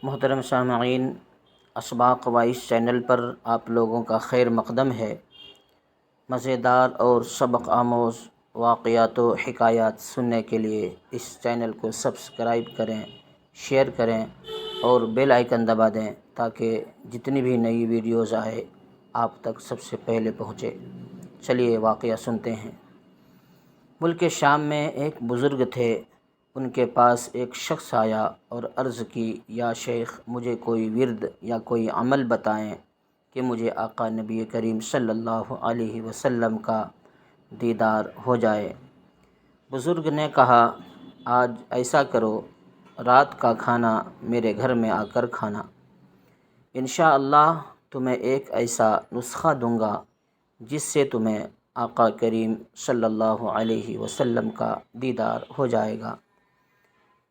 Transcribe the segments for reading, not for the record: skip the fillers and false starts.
محترم سامعین، اسباق وائس چینل پر آپ لوگوں کا خیر مقدم ہے۔ مزیدار اور سبق آموز واقعات و حکایات سننے کے لیے اس چینل کو سبسکرائب کریں، شیئر کریں اور بیل آئیکن دبا دیں تاکہ جتنی بھی نئی ویڈیوز آئے آپ تک سب سے پہلے پہنچے۔ چلیے واقعہ سنتے ہیں۔ ملک شام میں ایک بزرگ تھے۔ ان کے پاس ایک شخص آیا اور عرض کی، یا شیخ، مجھے کوئی ورد یا کوئی عمل بتائیں کہ مجھے آقا نبی کریم صلی اللہ علیہ وسلم کا دیدار ہو جائے۔ بزرگ نے کہا، آج ایسا کرو، رات کا کھانا میرے گھر میں آ کر کھانا۔ انشاءاللہ تمہیں ایک ایسا نسخہ دوں گا جس سے تمہیں آقا کریم صلی اللہ علیہ وسلم کا دیدار ہو جائے گا۔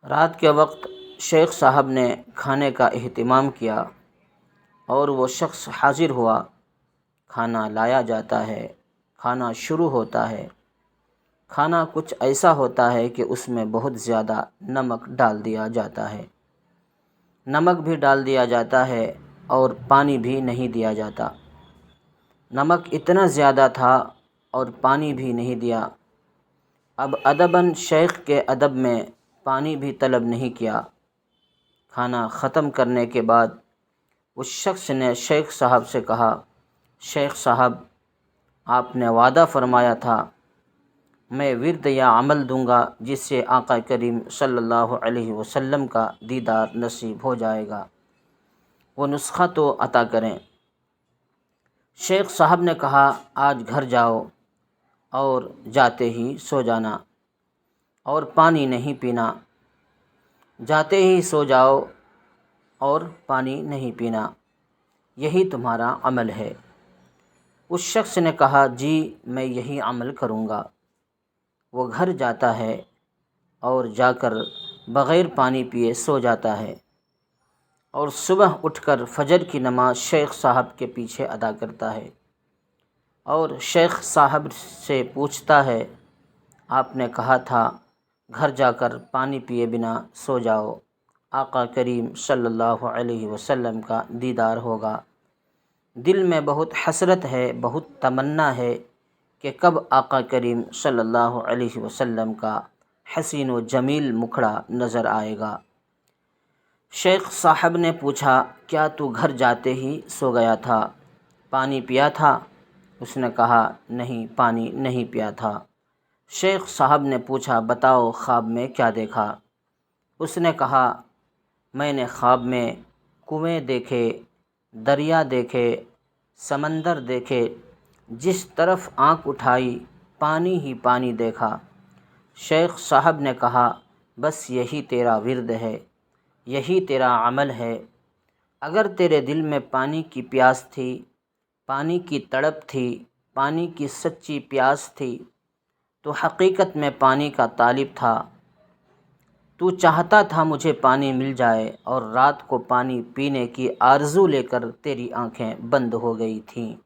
رات کے وقت شیخ صاحب نے کھانے کا اہتمام کیا اور وہ شخص حاضر ہوا۔ کھانا لایا جاتا ہے، کھانا شروع ہوتا ہے۔ کھانا کچھ ایسا ہوتا ہے کہ اس میں بہت زیادہ نمک ڈال دیا جاتا ہے۔ نمک بھی ڈال دیا جاتا ہے اور پانی بھی نہیں دیا جاتا۔ نمک اتنا زیادہ تھا اور پانی بھی نہیں دیا۔ اب ادباً شیخ کے ادب میں پانی بھی طلب نہیں کیا۔ کھانا ختم کرنے کے بعد اس شخص نے شیخ صاحب سے کہا، شیخ صاحب، آپ نے وعدہ فرمایا تھا میں ورد یا عمل دوں گا جس سے آقا کریم صلی اللہ علیہ وسلم کا دیدار نصیب ہو جائے گا، وہ نسخہ تو عطا کریں۔ شیخ صاحب نے کہا، آج گھر جاؤ اور جاتے ہی سو جانا اور پانی نہیں پینا۔ جاتے ہی سو جاؤ اور پانی نہیں پینا، یہی تمہارا عمل ہے۔ اس شخص نے کہا، جی میں یہی عمل کروں گا۔ وہ گھر جاتا ہے اور جا کر بغیر پانی پیے سو جاتا ہے اور صبح اٹھ کر فجر کی نماز شیخ صاحب کے پیچھے ادا کرتا ہے اور شیخ صاحب سے پوچھتا ہے، آپ نے کہا تھا گھر جا کر پانی پیے بنا سو جاؤ، آقا کریم صلی اللہ علیہ وسلم کا دیدار ہوگا۔ دل میں بہت حسرت ہے، بہت تمنا ہے کہ کب آقا کریم صلی اللہ علیہ وسلم کا حسین و جمیل مکھڑا نظر آئے گا۔ شیخ صاحب نے پوچھا، کیا تو گھر جاتے ہی سو گیا تھا؟ پانی پیا تھا؟ اس نے کہا، نہیں، پانی نہیں پیا تھا۔ شیخ صاحب نے پوچھا، بتاؤ خواب میں کیا دیکھا؟ اس نے کہا، میں نے خواب میں کنویں دیکھے، دریا دیکھے، سمندر دیکھے، جس طرف آنکھ اٹھائی پانی ہی پانی دیکھا۔ شیخ صاحب نے کہا، بس یہی تیرا ورد ہے، یہی تیرا عمل ہے۔ اگر تیرے دل میں پانی کی پیاس تھی، پانی کی تڑپ تھی، پانی کی سچی پیاس تھی، تو حقیقت میں پانی کا طالب تھا۔ تو چاہتا تھا مجھے پانی مل جائے اور رات کو پانی پینے کی آرزو لے کر تیری آنکھیں بند ہو گئی تھیں۔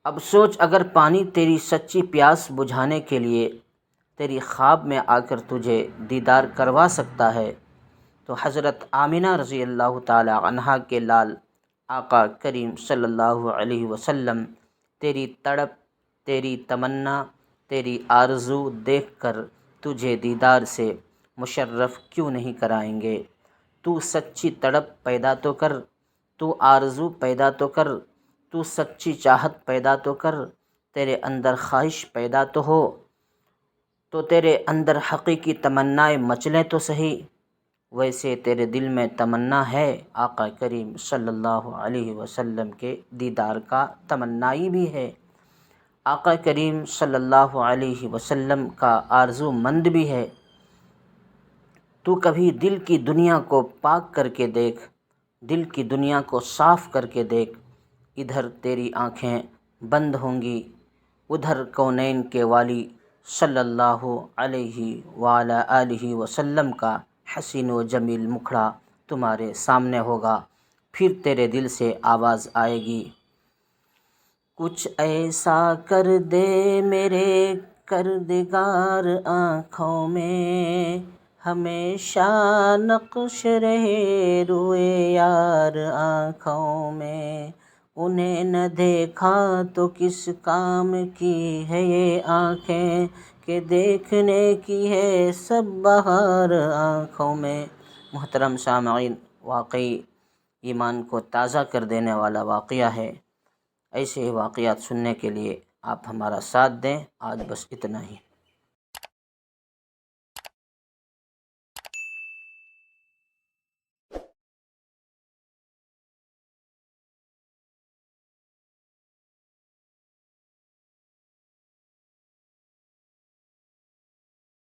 اب سوچ، اگر پانی تیری سچی پیاس بجھانے کے لیے تیری خواب میں آ کر تجھے دیدار کروا سکتا ہے تو حضرت آمنہ رضی اللہ تعالی عنہا کے لال آقا کریم صلی اللہ علیہ وسلم تیری تڑپ، تیری تمنا، تیری آرزو دیکھ کر تجھے دیدار سے مشرف کیوں نہیں کرائیں گے؟ تو سچی تڑپ پیدا تو کر، تو آرزو پیدا تو کر، تو سچی چاہت پیدا تو کر، تیرے اندر خواہش پیدا تو ہو، تو تیرے اندر حقیقی تمنائیں مچلیں تو صحیح۔ ویسے تیرے دل میں تمنا ہے آقا کریم صلی اللہ علیہ وسلم کے دیدار کا، تمنائی بھی ہے، آقا کریم صلی اللہ علیہ وسلم کا آرزو مند بھی ہے۔ تو کبھی دل کی دنیا کو پاک کر کے دیکھ، دل کی دنیا کو صاف کر کے دیکھ، ادھر تیری آنکھیں بند ہوں گی، ادھر کونین کے والی صلی اللہ علیہ وعلی آلہ وسلم کا حسین و جمیل مکھڑا تمہارے سامنے ہوگا۔ پھر تیرے دل سے آواز آئے گی، کچھ ایسا کر دے میرے کردگار آنکھوں میں، ہمیشہ نقش رہے روئے یار آنکھوں میں، انہیں نہ دیکھا تو کس کام کی ہے یہ آنکھیں، کہ دیکھنے کی ہے سب بہار آنکھوں میں۔ محترم سامعین، واقعی ایمان کو تازہ کر دینے والا واقعہ ہے۔ ایسے ہی واقعات سننے کے لیے آپ ہمارا ساتھ دیں۔ آج بس اتنا ہی۔